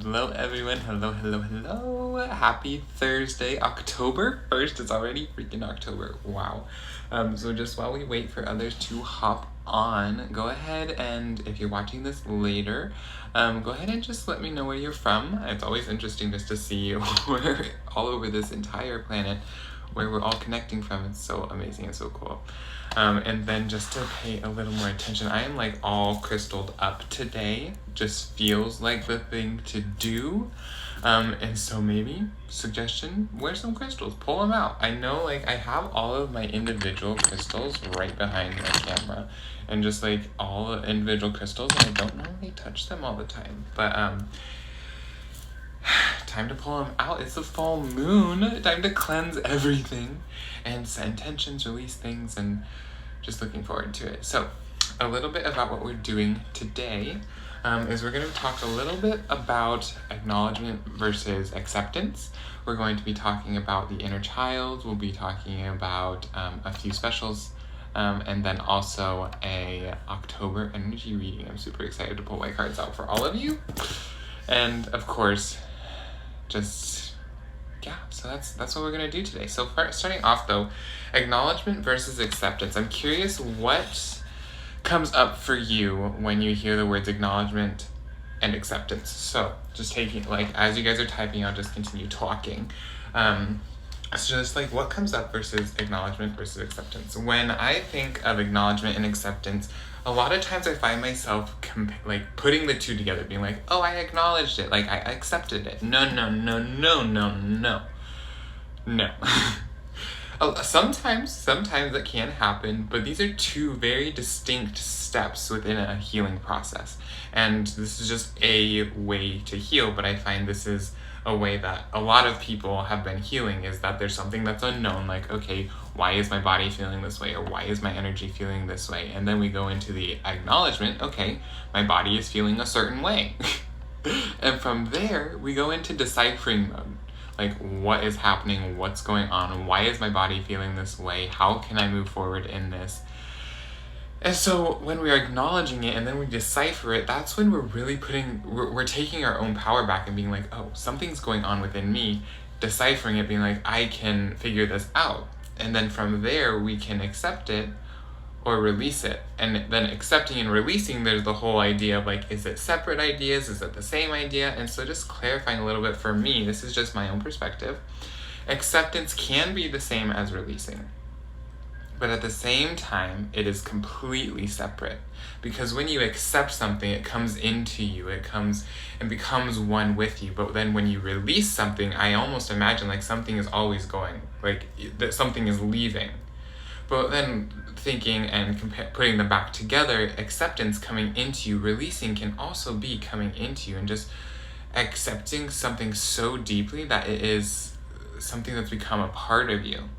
Hello everyone, hello. Happy Thursday, October 1st. It's already freaking October, wow. So just while we wait for others to hop on, go ahead and if you're watching this later, go ahead and just let me know where you're from. It's always interesting just to see where all over this entire planet, where we're all connecting from. It's so amazing and so cool. And then just to pay a little more attention, I am like all crystalled up today. Just feels like the thing to do. And so maybe, suggestion, wear some crystals, pull them out. I know like I have all of my individual crystals right behind my camera. And just like all the individual crystals, and I don't normally touch them all the time. But time to pull them out. It's a full moon. Time to cleanse everything and set intentions, release things, and just looking forward to it. So a little bit about what we're doing today is we're going to talk a little bit about acknowledgement versus acceptance. We're going to be talking about the inner child. We'll be talking about a few specials and then also a October energy reading. I'm super excited to pull my cards out for all of you. And of course, just so that's what we're gonna do today. So starting off though, acknowledgement versus acceptance. I'm curious what comes up for you when you hear the words acknowledgement and acceptance. So just taking, like, as you guys are typing, I'll just continue talking. So just like what comes up versus acknowledgement versus acceptance. When I think of acknowledgement and acceptance, a lot of times I find myself like putting the two together, being like, oh, I acknowledged it, like I accepted it. No. Sometimes it can happen, but these are two very distinct steps within a healing process. And this is just a way to heal, but I find this is a way that a lot of people have been healing, is that there's something that's unknown, like, okay, why is my body feeling this way, or why is my energy feeling this way? And then we go into the acknowledgement, okay, my body is feeling a certain way. And from there, we go into deciphering mode. Like, what is happening, what's going on, why is my body feeling this way, how can I move forward in this? And so when we are acknowledging it and then we decipher it, that's when we're really we're taking our own power back and being like, oh, something's going on within me, deciphering it, being like, I can figure this out. And then from there, we can accept it or release it. And then accepting and releasing, there's the whole idea of like, is it separate ideas? Is it the same idea? And so just clarifying a little bit for me, this is just my own perspective. Acceptance can be the same as releasing. But at the same time, it is completely separate. Because when you accept something, it comes into you, it comes and becomes one with you. But then when you release something, I almost imagine like something is always going, like that something is leaving. But then thinking and putting them back together, acceptance coming into you, releasing can also be coming into you, and just accepting something so deeply that it is something that's become a part of you.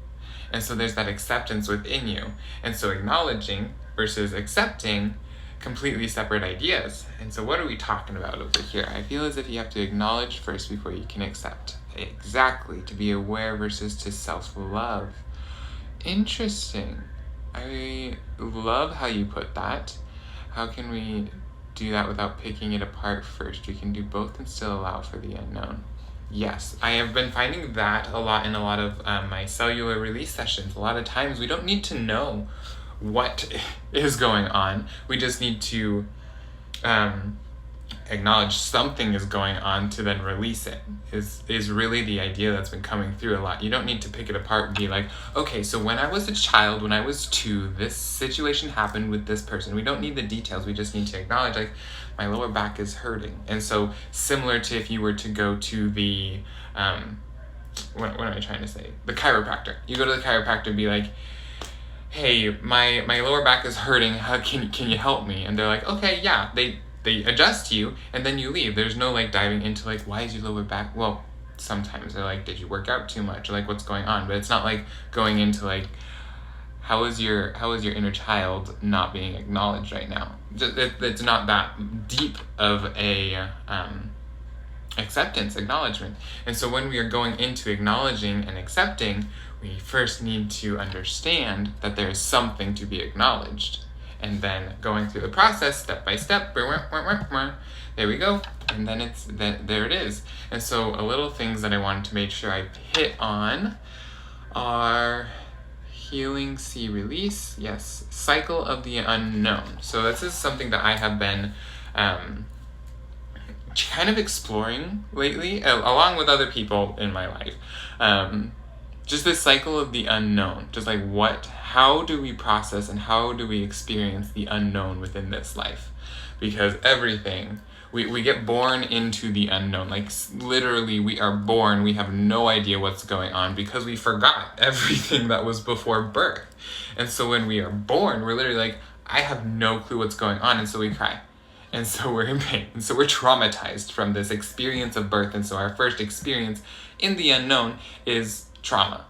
And so there's that acceptance within you. And so acknowledging versus accepting, completely separate ideas. And so what are we talking about over here? I feel as if you have to acknowledge first before you can accept. Exactly, to be aware versus to self-love. Interesting. I love how you put that. How can we do that without picking it apart first? We can do both and still allow for the unknown. Yes, I have been finding that a lot in a lot of my cellular release sessions. A lot of times we don't need to know what is going on. We just need to acknowledge something is going on to then release it, is really the idea that's been coming through a lot. You don't need to pick it apart and be like, okay, so when I was a child, when I was 2, this situation happened with this person. We don't need the details. We just need to acknowledge, like, my lower back is hurting. And so similar to if you were to go to the, what am I trying to say? The chiropractor. You go to the chiropractor and be like, hey, my lower back is hurting. How can you help me? And they're like, okay, yeah, they adjust you, and then you leave. There's no like diving into like, why is your lower back? Well, sometimes they're like, did you work out too much? Or like, what's going on? But it's not like going into like, how is your inner child not being acknowledged right now? It's not that deep of a acceptance, acknowledgement. And so when we are going into acknowledging and accepting, we first need to understand that there is something to be acknowledged. And then going through the process, step by step, there we go, And then there it is. And so a little things that I wanted to make sure I hit on are healing, see, release. Yes, cycle of the unknown. So this is something that I have been kind of exploring lately, along with other people in my life. Just this cycle of the unknown. Just like how do we process and how do we experience the unknown within this life? Because everything, we get born into the unknown. Like literally we are born, we have no idea what's going on because we forgot everything that was before birth. And so when we are born, we're literally like, I have no clue what's going on, and so we cry. And so we're in pain. And so we're traumatized from this experience of birth. And so our first experience in the unknown is trauma.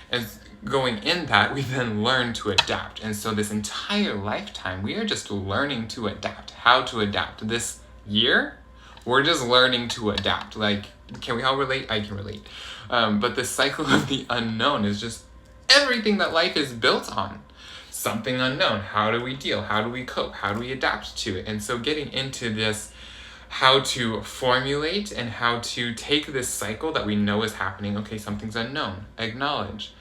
And going in that, we then learn to adapt. And so this entire lifetime, we are just learning to adapt. How to adapt. This year, we're just learning to adapt. Like, can we all relate? I can relate. But the cycle of the unknown is just everything that life is built on. Something unknown. How do we deal? How do we cope? How do we adapt to it? And so getting into this, how to formulate and how to take this cycle that we know is happening. Okay, something's unknown. Acknowledge.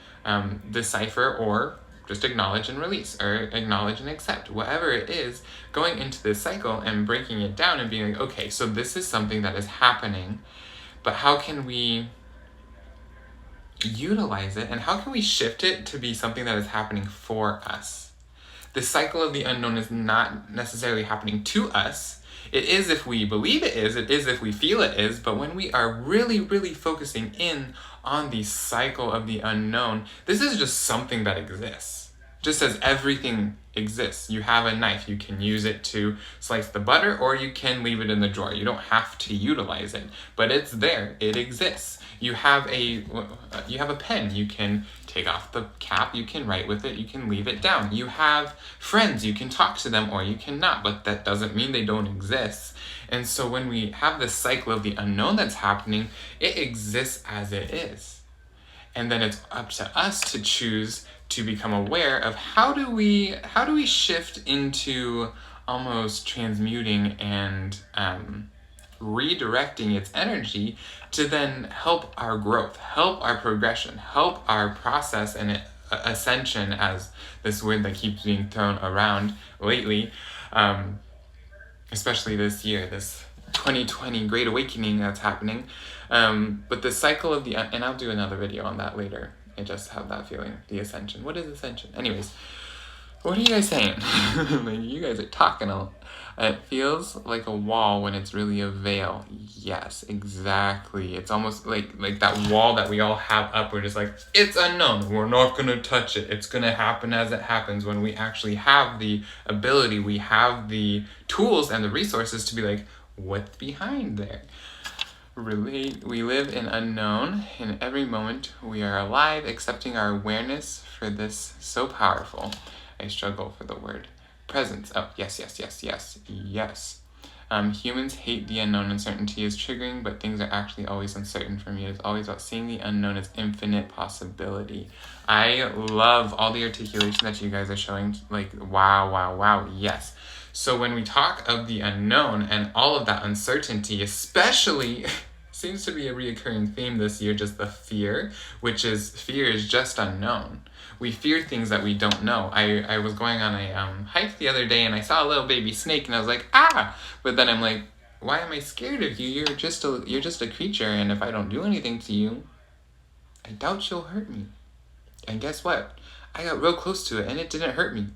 Decipher, or just acknowledge and release, or acknowledge and accept. Whatever it is, going into this cycle and breaking it down and being like, okay, so this is something that is happening, but how can we utilize it, and how can we shift it to be something that is happening for us? The cycle of the unknown is not necessarily happening to us. It is if we believe it is if we feel it is, but when we are really, really focusing in on the cycle of the unknown, this is just something that exists. Just as everything exists. You have a knife, you can use it to slice the butter, or you can leave it in the drawer. You don't have to utilize it, but it's there, it exists. You have a pen, you can take off the cap, you can write with it, you can leave it down. You have friends, you can talk to them or you cannot, but that doesn't mean they don't exist. And so when we have this cycle of the unknown that's happening, it exists as it is. And then it's up to us to choose to become aware of how do we shift into almost transmuting and redirecting its energy to then help our growth, help our progression, help our process and ascension, as this word that keeps being thrown around lately, especially this year, this 2020 Great Awakening that's happening. But the cycle of and I'll do another video on that later. I just have that feeling, the ascension. What is ascension? Anyways, what are you guys saying? Like, you guys are talking a lot. It feels like a wall when it's really a veil. Yes, exactly. It's almost like that wall that we all have up. We're just like, it's unknown. We're not going to touch it. It's going to happen as it happens, when we actually have the ability, we have the tools and the resources to be like, what's behind there? We live in unknown. In every moment we are alive, accepting our awareness for this so powerful. I struggle for the word. Presence. Oh, yes. Humans hate the unknown. Uncertainty is triggering, but things are actually always uncertain for me. It is always about seeing the unknown as infinite possibility. I love all the articulation that you guys are showing. Like, wow, yes. So when we talk of the unknown and all of that uncertainty, especially, seems to be a reoccurring theme this year, just the fear, fear is just unknown. We fear things that we don't know. I was going on a hike the other day and I saw a little baby snake and I was like, ah! But then I'm like, why am I scared of you? You're just a creature, and if I don't do anything to you, I doubt you'll hurt me. And guess what? I got real close to it and it didn't hurt me.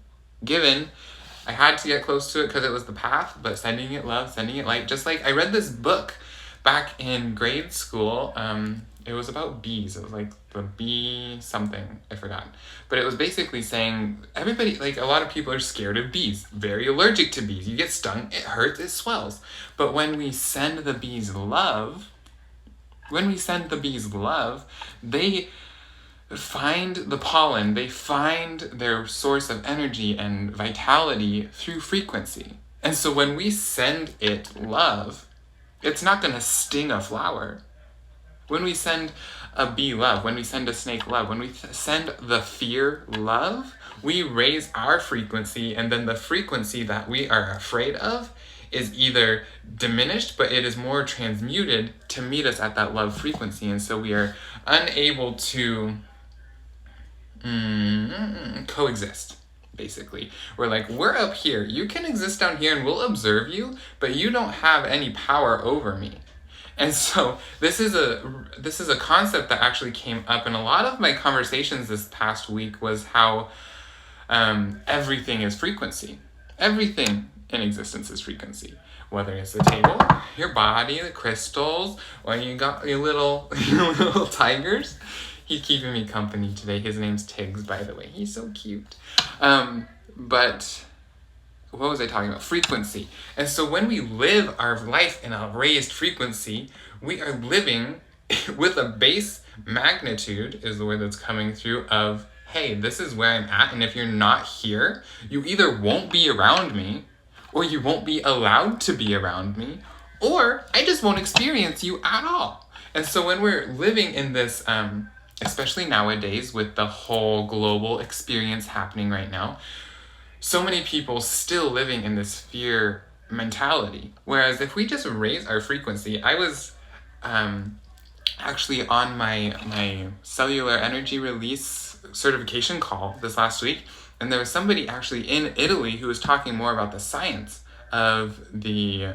Given I had to get close to it because it was the path, but sending it love, sending it light. Just like I read this book back in grade school. It was about bees. It was like the bee something, I forgot. But it was basically saying everybody, like a lot of people are scared of bees, very allergic to bees. You get stung, it hurts, it swells. But when we send the bees love, they find the pollen, they find their source of energy and vitality through frequency. And so when we send it love, it's not going to sting a flower. When we send a bee love, when we send a snake love, when we send the fear love, we raise our frequency, and then the frequency that we are afraid of, is either diminished, but it is more transmuted to meet us at that love frequency. And so we are unable to coexist, basically. We're like, we're up here, you can exist down here and we'll observe you, but you don't have any power over me. And so this is a concept that actually came up in a lot of my conversations this past week, was how everything is frequency. Everything in existence is frequency. Whether it's the table, your body, the crystals, or you got your little tigers. He's keeping me company today. His name's Tiggs, by the way. He's so cute. But what was I talking about? Frequency. And so when we live our life in a raised frequency, we are living with a base magnitude, is the word that's coming through, of, hey, this is where I'm at, and if you're not here, you either won't be around me, or you won't be allowed to be around me, or I just won't experience you at all. And so when we're living in this, especially nowadays with the whole global experience happening right now, so many people still living in this fear mentality. Whereas if we just raise our frequency, I was actually on my cellular energy release certification call this last week, and there was somebody actually in Italy who was talking more about the science of the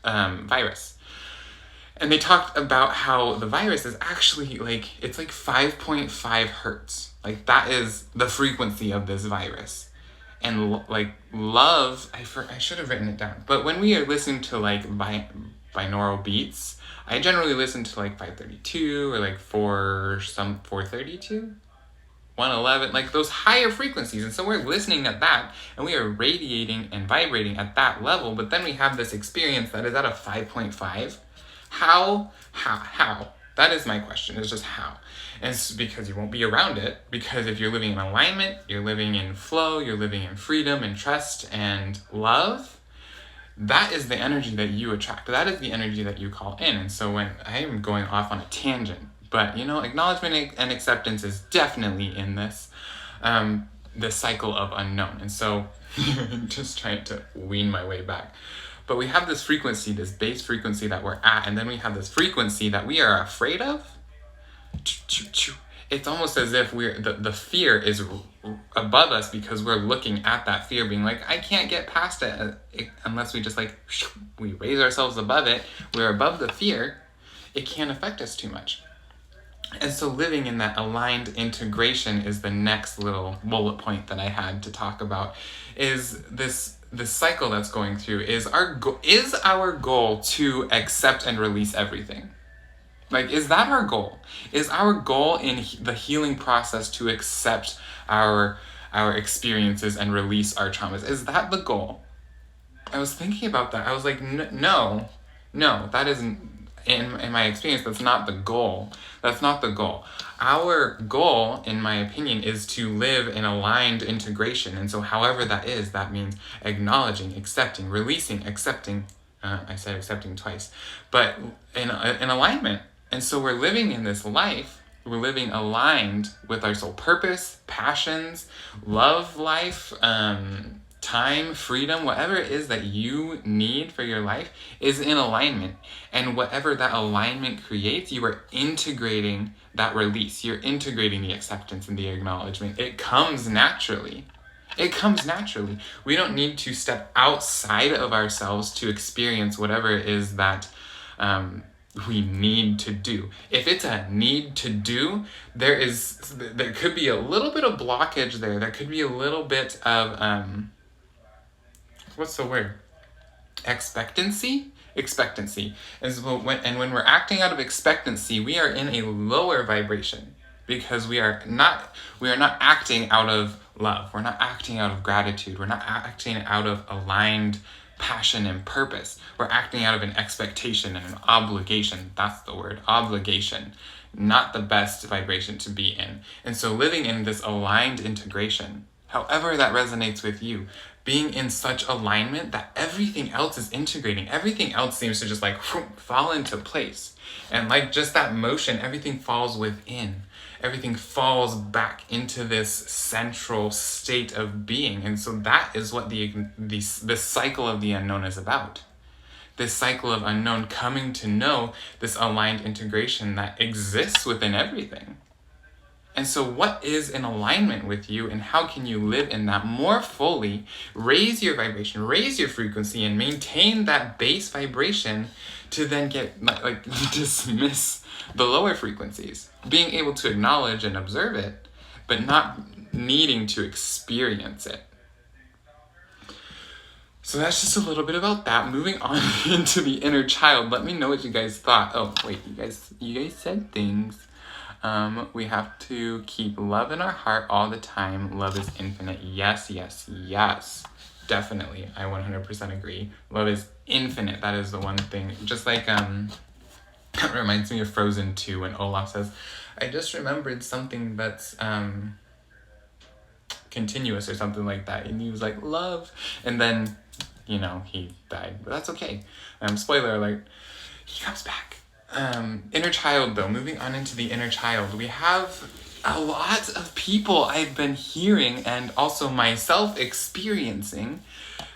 virus. And they talked about how the virus is actually it's like 5.5 hertz. Like, that is the frequency of this virus. And love, I should have written it down. But when we are listening to binaural beats, I generally listen to 532 or 432, 111, those higher frequencies. And so we're listening at that, and we are radiating and vibrating at that level. But then we have this experience that is at a 5.5. How? That is my question, is just how. And it's because you won't be around it, because if you're living in alignment, you're living in flow, you're living in freedom and trust and love, that is the energy that you attract. That is the energy that you call in. And so when I am going off on a tangent, but acknowledgement and acceptance is definitely in this cycle of unknown. And so just trying to wean my way back. But we have this frequency, this base frequency that we're at, and then we have this frequency that we are afraid of. It's almost as if the fear is above us, because we're looking at that fear being like, I can't get past it unless we just we raise ourselves above it. We're above the fear. It can't affect us too much. And so living in that aligned integration is the next little bullet point that I had to talk about, is this cycle that's going through. Is our goal to accept and release everything? Is that our goal? Is our goal in the healing process to accept our experiences and release our traumas? Is that the goal? I was thinking about that. I was like, no, that isn't. In my experience, that's not the goal. That's not the goal. Our goal, in my opinion, is to live in aligned integration. And so however that is, that means acknowledging, accepting, releasing, accepting. I said accepting twice. But in alignment. And so we're living in this life. We're living aligned with our soul purpose, passions, love life, time, freedom, whatever it is that you need for your life is in alignment. And whatever that alignment creates, you are integrating that release. You're integrating the acceptance and the acknowledgement. It comes naturally. We don't need to step outside of ourselves to experience whatever it is that we need to do. If it's a need to do, there could be a little bit of blockage there. There could be a little bit of what's the word? Expectancy. And so when we're acting out of expectancy, we are in a lower vibration, because we are not acting out of love. We're not acting out of gratitude. We're not acting out of aligned passion and purpose. We're acting out of an expectation and an obligation. That's the word, obligation. Not the best vibration to be in. And so living in this aligned integration, however that resonates with you, being in such alignment that everything else is integrating. Everything else seems to just like fall into place. And like just that motion, everything falls within. Everything falls back into this central state of being. And so that is what the cycle of the unknown is about. This cycle of unknown, coming to know this aligned integration that exists within everything. And so what is in alignment with you, and how can you live in that more fully, raise your vibration, raise your frequency, and maintain that base vibration to then get like dismiss the lower frequencies, being able to acknowledge and observe it, but not needing to experience it. So that's just a little bit about that. Moving on into the inner child. Let me know what you guys thought. Oh, wait, you guys said things. We have to keep love in our heart all the time. Love is infinite. Yes, yes, yes. Definitely. I 100% agree. Love is infinite. That is the one thing. Just like, it reminds me of Frozen 2 when Olaf says, I just remembered something that's, continuous or something like that. And he was like, love. And then, you know, he died. But that's okay. Spoiler alert. He comes back. Inner child though, moving on into the inner child, we have a lot of people I've been hearing and also myself experiencing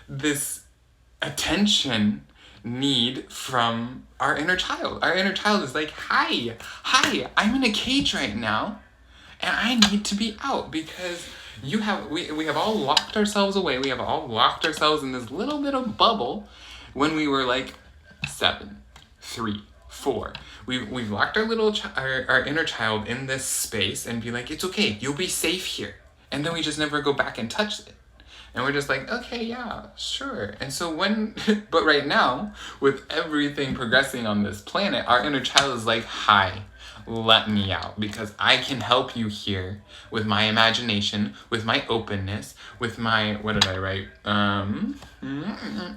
this attention need from our inner child. Our inner child is like, hi, I'm in a cage right now and I need to be out because we have all locked ourselves away. We have all locked ourselves in this little bit of bubble when we were like 7, 3, 4. We've locked our inner child in this space and be like, it's okay, you'll be safe here. And then we just never go back and touch it. And we're just like, okay, yeah, sure. And so but right now, with everything progressing on this planet, our inner child is like, hi, let me out, because I can help you here with my imagination, with my openness, with my, what did I write?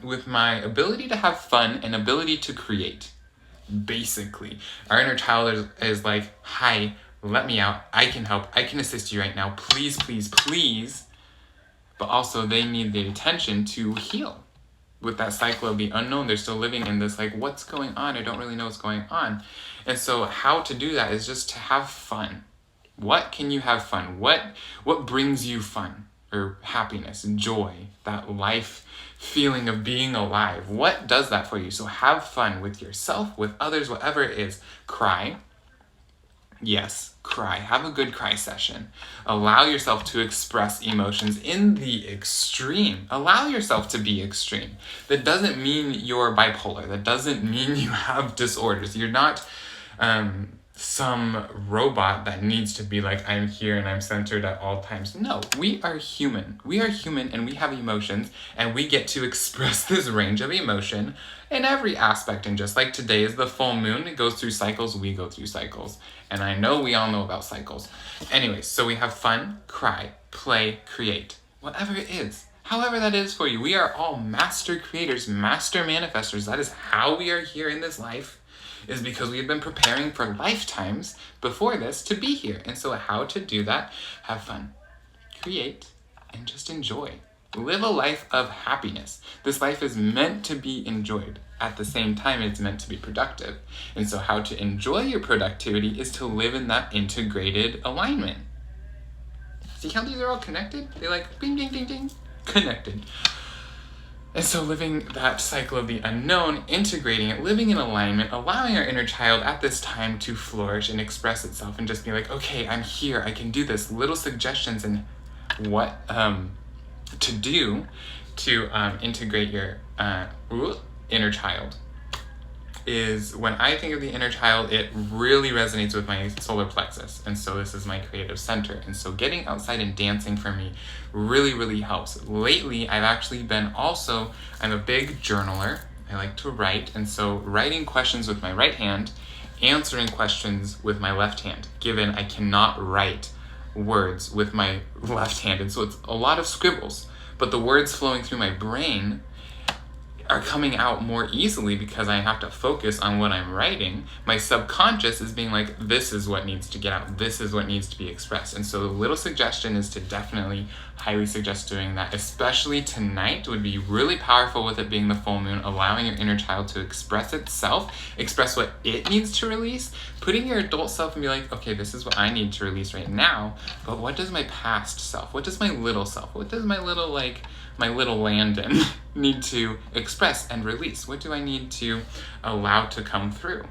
With my ability to have fun and ability to create. Basically, our inner child is like, hi, let me out. I can help. I can assist you right now. Please, please, please. But also they need the attention to heal. With that cycle of the unknown, they're still living in this like, what's going on? I don't really know what's going on. And so how to do that is just to have fun. What can you have fun? What brings you fun or happiness, joy, that life feeling of being alive? What does that for you? So have fun with yourself, with others, whatever it is. Cry. Yes, cry. Have a good cry session. Allow yourself to express emotions in the extreme. Allow yourself to be extreme. That doesn't mean you're bipolar. That doesn't mean you have disorders. You're not some robot that needs to be like, I'm here and I'm centered at all times. No, we are human. We are human and we have emotions, and we get to express this range of emotion in every aspect. And just like today is the full moon, it goes through cycles, we go through cycles. And I know we all know about cycles. Anyways, so we have fun, cry, play, create. Whatever it is. However that is for you. We are all master creators, master manifestors. That is how we are here in this life. Is because we have been preparing for lifetimes before this to be here. And so how to do that? Have fun, create, and just enjoy. Live a life of happiness. This life is meant to be enjoyed. At the same time, it's meant to be productive. And so how to enjoy your productivity is to live in that integrated alignment. See how these are all connected? They're like bing, ding, ding, ding, connected. And so living that cycle of the unknown, integrating it, living in alignment, allowing our inner child at this time to flourish and express itself and just be like, okay, I'm here, I can do this. Little suggestions and what to do to integrate your inner child is, when I think of the inner child, it really resonates with my solar plexus. And so this is my creative center. And so getting outside and dancing for me really, really helps. Lately, I've actually been I'm a big journaler. I like to write. And so writing questions with my right hand, answering questions with my left hand, given I cannot write words with my left hand. And so it's a lot of scribbles, but the words flowing through my brain are coming out more easily because I have to focus on what I'm writing. My subconscious is being like, this is what needs to get out. This is what needs to be expressed. And so the little suggestion is to definitely highly suggest doing that, especially tonight would be really powerful with it being the full moon, allowing your inner child to express itself, express what it needs to release, putting your adult self and be like, okay, this is what I need to release right now, but what does my past self, what does my little self, what does my little Landon need to express and release? What do I need to allow to come through?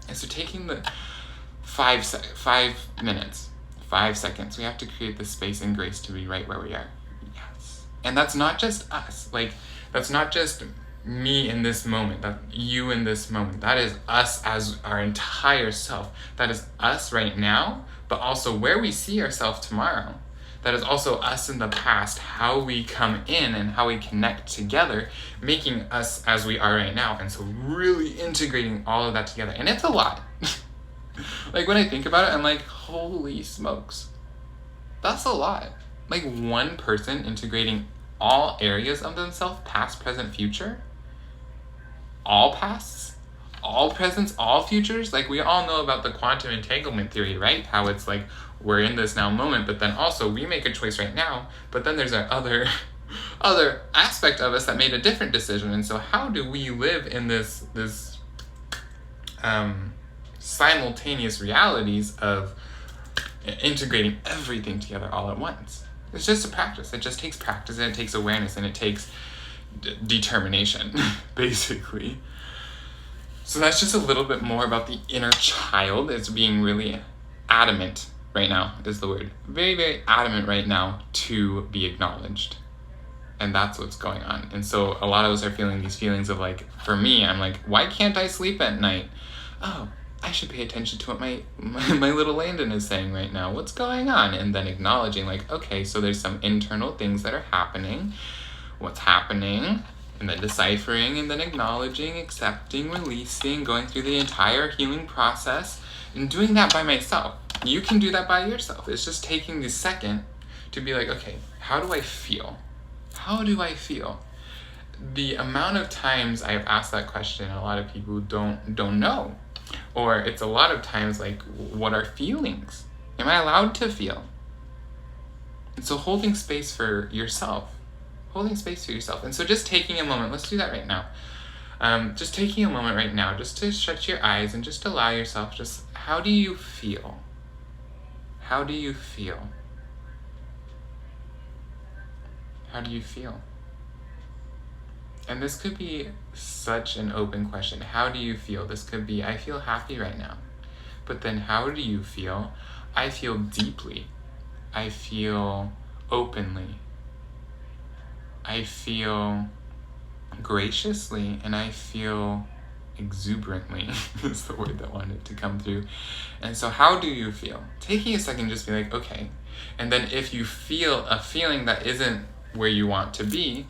And so taking the 5 minutes, 5 seconds, we have to create the space and grace to be right where we are. Yes. And that's not just us. Like, that's not just me in this moment, that you in this moment. That is us as our entire self. That is us right now, but also where we see ourselves tomorrow. That is also us in the past, how we come in and how we connect together, making us as we are right now. And so really integrating all of that together. And it's a lot. Like, when I think about it, I'm like, holy smokes. That's a lot. Like, one person integrating all areas of themselves, past, present, future. All pasts, all presents, all futures. Like, we all know about the quantum entanglement theory, right? How it's like, we're in this now moment, but then also we make a choice right now, but then there's our other aspect of us that made a different decision. And so how do we live in this simultaneous realities of integrating everything together all at once? It's just a practice. It just takes practice, and it takes awareness, and it takes determination, basically. So that's just a little bit more about the inner child. It's being really adamant right now is the word. Very, very adamant right now to be acknowledged. And that's what's going on. And so a lot of us are feeling these feelings of like, for me, I'm like, why can't I sleep at night? Oh, I should pay attention to what my little Landon is saying right now. What's going on? And then acknowledging like, okay, so there's some internal things that are happening. What's happening? And then deciphering, and then acknowledging, accepting, releasing, going through the entire healing process, and doing that by myself. You can do that by yourself. It's just taking the second to be like, okay, how do I feel? How do I feel? The amount of times I've asked that question, a lot of people don't know. Or it's a lot of times like, what are feelings? Am I allowed to feel? And so holding space for yourself. Holding space for yourself. And so just taking a moment, let's do that right now. Just taking a moment right now, just to shut your eyes and just allow yourself, just, how do you feel? How do you feel? How do you feel? And this could be such an open question. How do you feel? This could be, I feel happy right now. But then how do you feel? I feel deeply. I feel openly. I feel graciously, and I feel exuberantly is the word that wanted to come through. And so how do you feel? Taking a second, just be like, okay. And then if you feel a feeling that isn't where you want to be,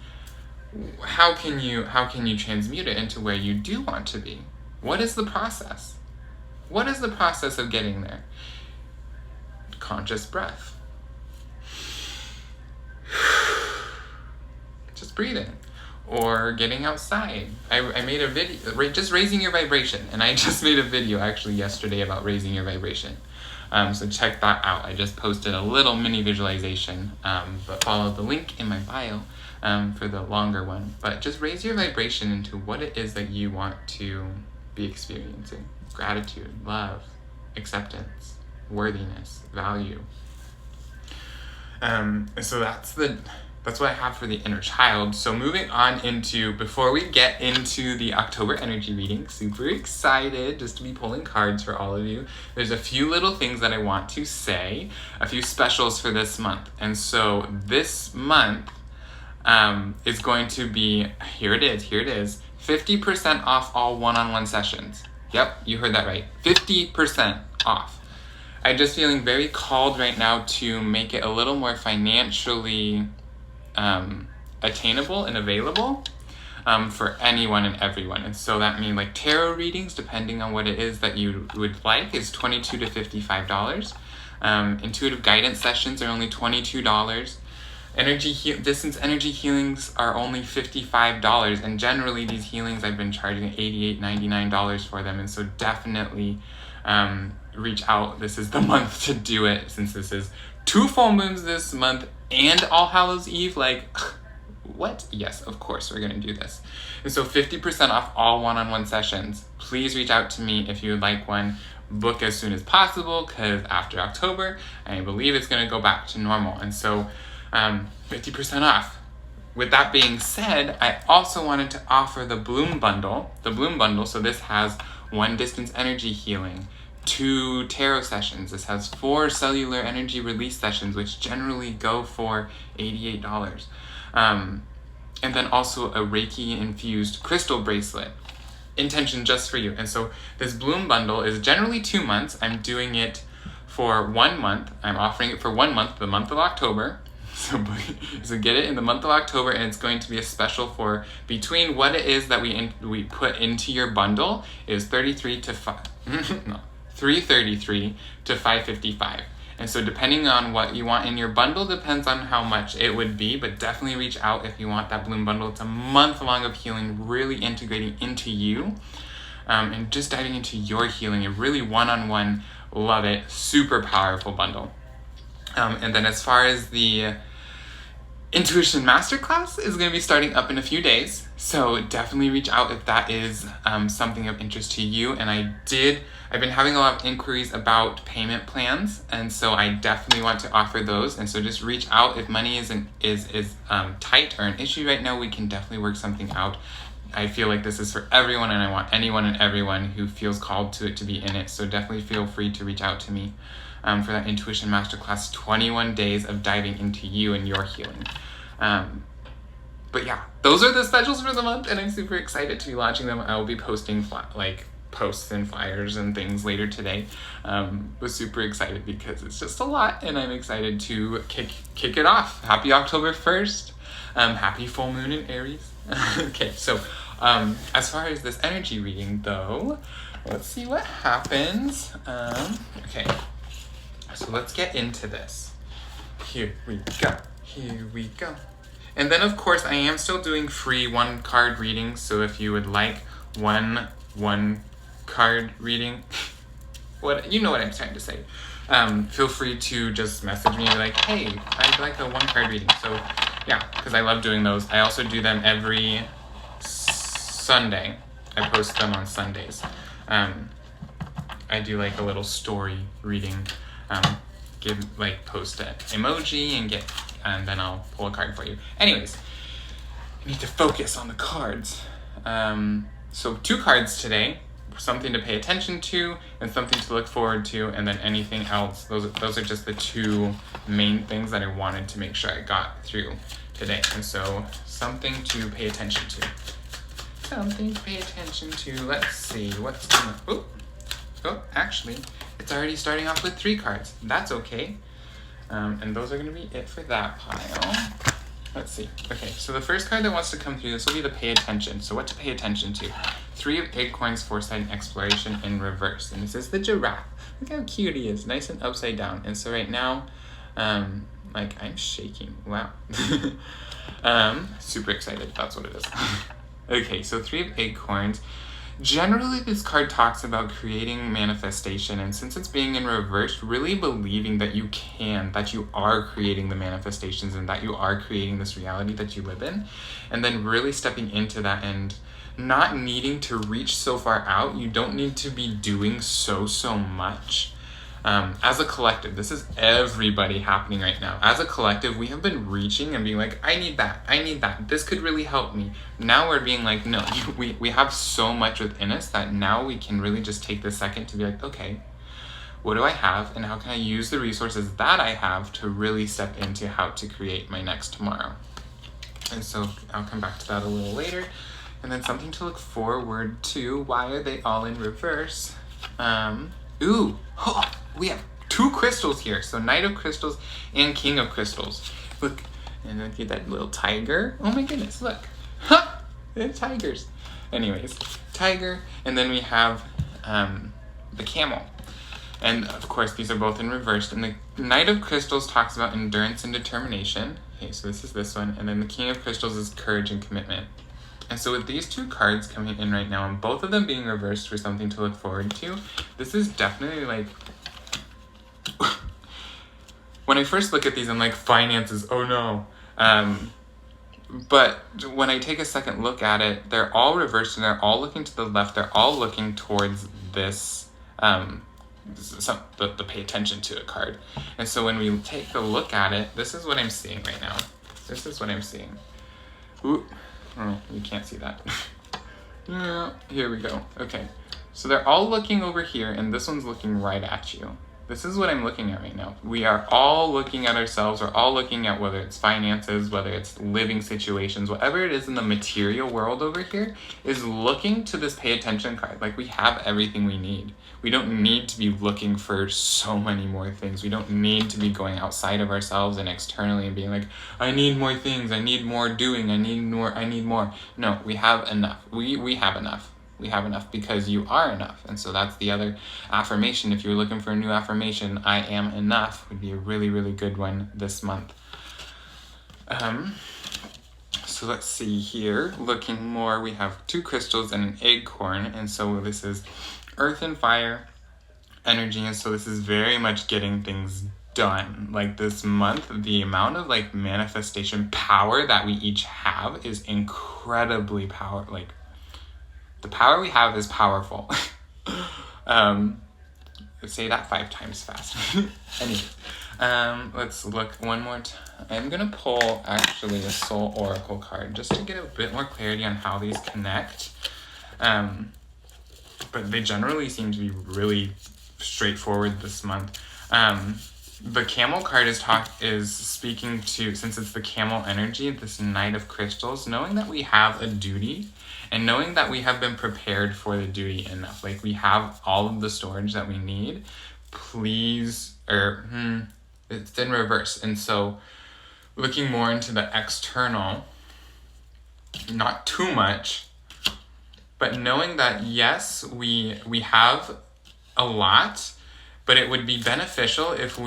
how can you transmute it into where you do want to be? What is the process? What is the process of getting there? Conscious breath. Just breathing. Or getting outside. I made a video, just raising your vibration. And I just made a video actually yesterday about raising your vibration. So check that out. I just posted a little mini visualization, but follow the link in my bio for the longer one. But just raise your vibration into what it is that you want to be experiencing. Gratitude, love, acceptance, worthiness, value. So that's what I have for the inner child. So moving on into, before we get into the October energy reading, super excited just to be pulling cards for all of you. There's a few little things that I want to say, a few specials for this month. And so this month is going to be, here it is, 50% off all one-on-one sessions. Yep, you heard that right, 50% off. I'm just feeling very called right now to make it a little more financially attainable and available for anyone and everyone. And so that means like tarot readings, depending on what it is that you would like, is $22 to $55. Intuitive guidance sessions are only $22. Distance energy healings are only $55, and generally these healings I've been charging $88, $99 for them, and so definitely reach out. This is the month to do it, since this is 2 full moons this month and All Hallows Eve. Like, what? Yes, of course we're gonna do this. And so 50% off all one-on-one sessions. Please reach out to me if you would like one. Book as soon as possible, because after October, I believe it's gonna go back to normal. And so 50% off. With that being said, I also wanted to offer the Bloom Bundle. So this has 1 distance energy healing, 2 tarot sessions. This has 4 cellular energy release sessions, which generally go for $88. And then also a Reiki infused crystal bracelet, intention just for you. And so this Bloom Bundle is generally 2 months. I'm doing it for 1 month. I'm offering it for 1 month, the month of October. So get it in the month of October, and it's going to be a special for between what it is that we put into your bundle is $333 to $555. And so depending on what you want in your bundle depends on how much it would be, but definitely reach out if you want that Bloom Bundle. It's a month long of healing, really integrating into you, and just diving into your healing. A really one-on-one, love it, super powerful bundle. And then as far as the IntuItion Masterclass is going to be starting up in a few days, so definitely reach out if that is something of interest to you. And I've been having a lot of inquiries about payment plans, and so I definitely want to offer those. And so just reach out if money is tight or an issue right now. We can definitely work something out. I feel like this is for everyone, and I want anyone and everyone who feels called to it to be in it. So definitely feel free to reach out to me for that IntuItion Masterclass, 21 days of diving into you and your healing. But yeah, those are the specials for the month, and I'm super excited to be launching them. I will be posting posts and flyers and things later today. Was super excited because it's just a lot, and I'm excited to kick it off. Happy October 1st. Happy full moon in Aries. Okay, so as far as this energy reading though, let's see what happens. Okay, so let's get into this. Here we go. And then of course I am still doing free 1-card readings, so if you would like one card reading, you know what I'm trying to say, feel free to just message me and be like, hey, I'd like a 1-card reading. So yeah, because I love doing those. I also do them every Sunday. I post them on Sundays. I do like a little story reading, post an emoji and then I'll pull a card for you. Anyways, I need to focus on the cards. So 2 cards today, something to pay attention to and something to look forward to, and then anything else. Those are just the 2 main things that I wanted to make sure I got through today. And so something to pay attention to. Let's see what's going. Oh, actually, it's already starting off with 3 cards. That's okay. And those are going to be it for that pile. Let's see. Okay, so the first card that wants to come through, this will be the pay attention. So what to pay attention to? 3 of Acorns, Foresight, and Exploration in reverse. And this is the giraffe. Look how cute he is, nice and upside down. And so right now, I'm shaking. Wow. Super excited, that's what it is. Okay, so 3 of Acorns. Generally, this card talks about creating manifestation, and since it's being in reverse, really believing that you are creating the manifestations and that you are creating this reality that you live in, and then really stepping into that and not needing to reach so far out. You don't need to be doing so much. As a collective, this is everybody happening right now. As a collective, we have been reaching and being like, I need that, this could really help me. Now we're being like, no, we have so much within us that now we can really just take this second to be like, okay, what do I have, and how can I use the resources that I have to really step into how to create my next tomorrow. And so I'll come back to that a little later. And then something to look forward to. Why are they all in reverse? We have 2 crystals here. So Knight of Crystals and King of Crystals. Look, and look at that little tiger. Oh my goodness, look. They're tigers. Anyways, tiger, and then we have the camel. And of course, these are both in reverse. And the Knight of Crystals talks about endurance and determination. Okay, so this is this one. And then the King of Crystals is courage and commitment. And so with these two cards coming in right now, and both of them being reversed for something to look forward to, this is definitely like... when I first look at these, I'm like, finances, oh no. But when I take a second look at it, they're all reversed and they're all looking to the left. They're all looking towards this, the pay attention to it card. And so when we take a look at it, this is what I'm seeing right now. This is what I'm seeing. Ooh, oh, you can't see that. Yeah, here we go. Okay, so they're all looking over here and this one's looking right at you. This is what I'm looking at right now. We are all looking at ourselves. We're all looking at whether it's finances, whether it's living situations, whatever it is in the material world over here is looking to this pay attention card. Like we have everything we need. We don't need to be looking for so many more things. We don't need to be going outside of ourselves and externally and being like, I need more things. I need more doing. I need more. No, we have enough. We have enough. We have enough because you are enough. And so that's the other affirmation. If you're looking for a new affirmation, I am enough would be a really, really good one this month. So let's see here. Looking more, we have 2 crystals and an acorn. And so this is earth and fire energy. And so this is very much getting things done. Like this month, the amount of like manifestation power that we each have is incredibly powerful. The power we have is powerful. Say that 5 times fast. Anyway, let's look one more time. I'm going to pull actually a Soul Oracle card just to get a bit more clarity on how these connect. But they generally seem to be really straightforward this month. The Camel card is speaking to, since it's the Camel energy, this Knight of Crystals, knowing that we have a duty and knowing that we have been prepared for the duty enough. Like we have all of the storage that we need. Please, it's in reverse. And so looking more into the external, not too much, but knowing that yes, we have a lot, but it would be beneficial if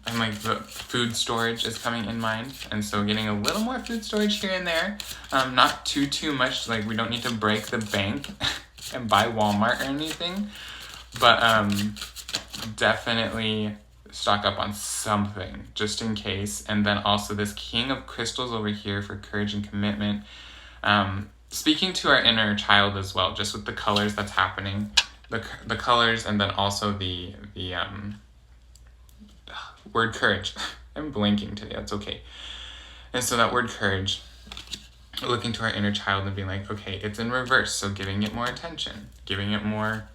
and like the food storage is coming in mind. And so getting a little more food storage here and there, not too much. Like we don't need to break the bank and buy Walmart or anything, but definitely stock up on something just in case. And then also this King of Crystals over here for courage and commitment, speaking to our inner child as well, just with the colors that's happening. The colors, and then also the word courage. I'm blanking today, that's okay. And so that word courage, looking to our inner child and being like, okay, it's in reverse, so giving it more attention, giving it more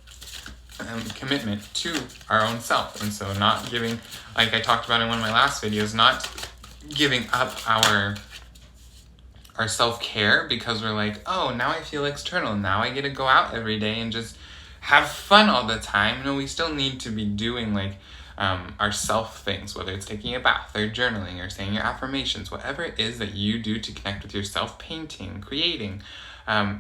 commitment to our own self. And so not giving, like I talked about in one of my last videos, not giving up our self-care because we're like, oh, now I feel external, now I get to go out every day and just have fun all the time. No, we still need to be doing like our self things, whether it's taking a bath or journaling or saying your affirmations, whatever it is that you do to connect with yourself, painting, creating,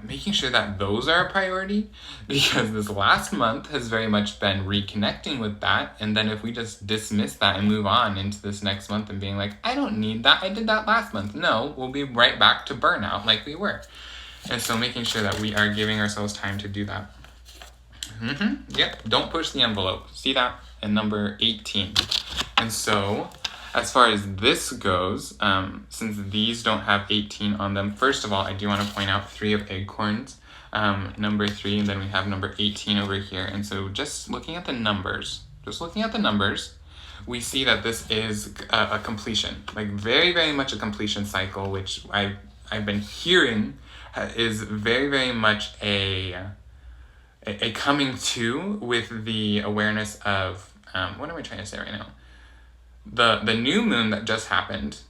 making sure that those are a priority, because this last month has very much been reconnecting with that. And then if we just dismiss that and move on into this next month and being like, I don't need that, I did that last month. No, we'll be right back to burnout like we were. And so making sure that we are giving ourselves time to do that. Yep, don't push the envelope. See that? And number 18. And so, as far as this goes, since these don't have 18 on them, first of all, I do want to point out 3 of acorns, number 3, and then we have number 18 over here. And so just looking at the numbers, we see that this is a completion, like very, very much a completion cycle, which I've been hearing is very, very much a coming to with the awareness of, what am I trying to say right now? The new moon that just happened,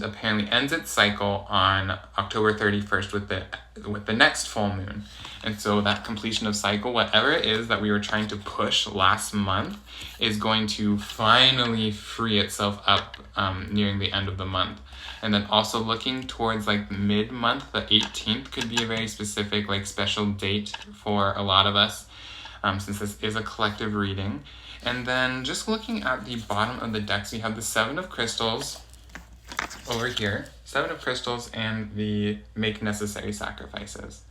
apparently ends its cycle on October 31st with the next full moon. And so that completion of cycle, whatever it is that we were trying to push last month, is going to finally free itself up nearing the end of the month. And then also looking towards like mid-month, the 18th could be a very specific like special date for a lot of us. since this is a collective reading. And then just looking at the bottom of the deck, so you have the 7 of crystals over here, 7 of crystals, and the make necessary sacrifices.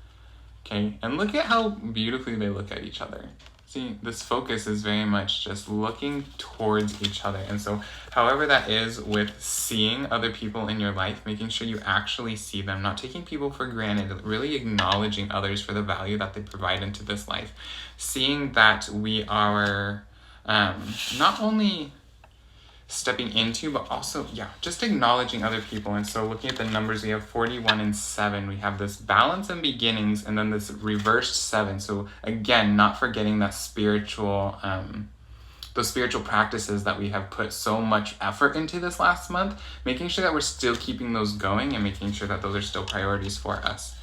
Okay, and look at how beautifully they look at each other. See, this focus is very much just looking towards each other. And so however that is with seeing other people in your life, making sure you actually see them, not taking people for granted, really acknowledging others for the value that they provide into this life. Seeing that we are not only stepping into, but also, just acknowledging other people. And so looking at the numbers, we have 41 and 7. We have this balance and beginnings, and then this reversed 7. So again, not forgetting that spiritual, those spiritual practices that we have put so much effort into this last month, making sure that we're still keeping those going and making sure that those are still priorities for us.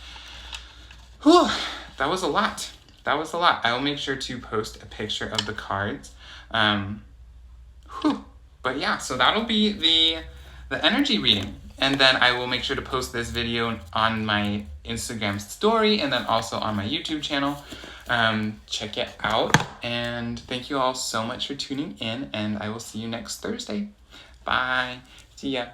Whew, that was a lot. That was a lot. I will make sure to post a picture of the cards. But yeah, so that'll be the energy reading. And then I will make sure to post this video on my Instagram story and then also on my YouTube channel. Check it out. And thank you all so much for tuning in, and I will see you next Thursday. Bye. See ya.